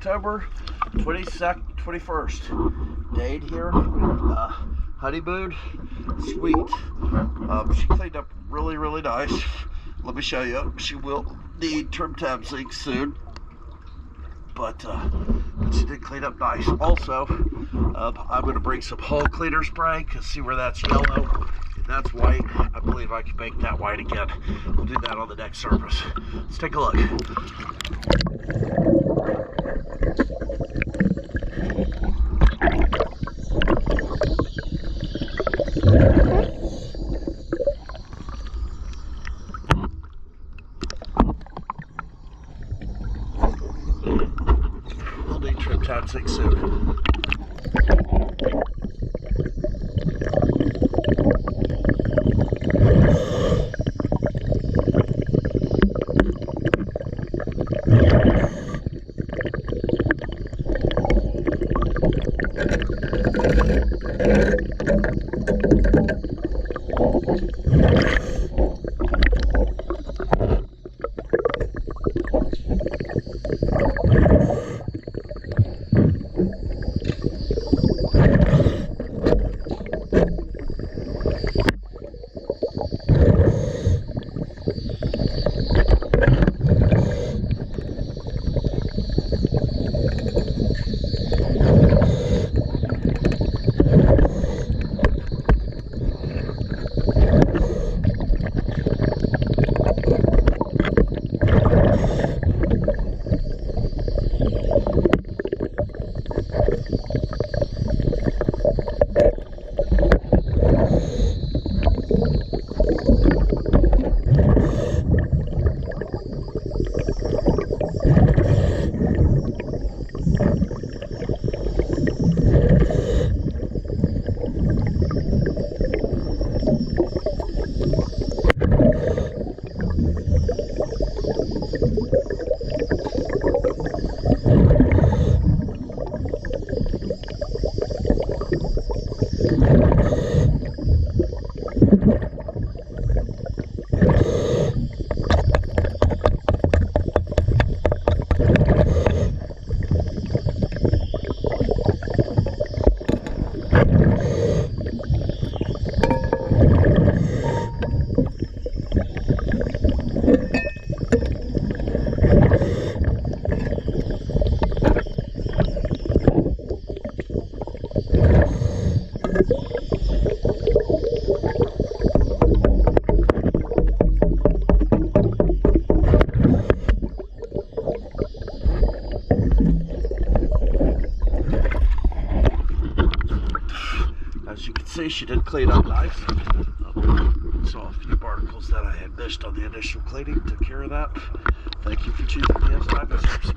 October 21st. Dade here, Honeymoon Suit. She cleaned up really nice. Let me show you. She will need trim tab zinc soon, but she did clean up nice. Also, I'm going to bring some hull cleaner spray, because see where that's yellow and that's white. I believe I can make that white again. We'll do that on the next surface. Let's take a look. We'll need trim tab zinc soon. As you can see, she did clean up nice. Saw a few particles that I had missed on the initial cleaning. Took care of that. Thank you for choosing me as my business.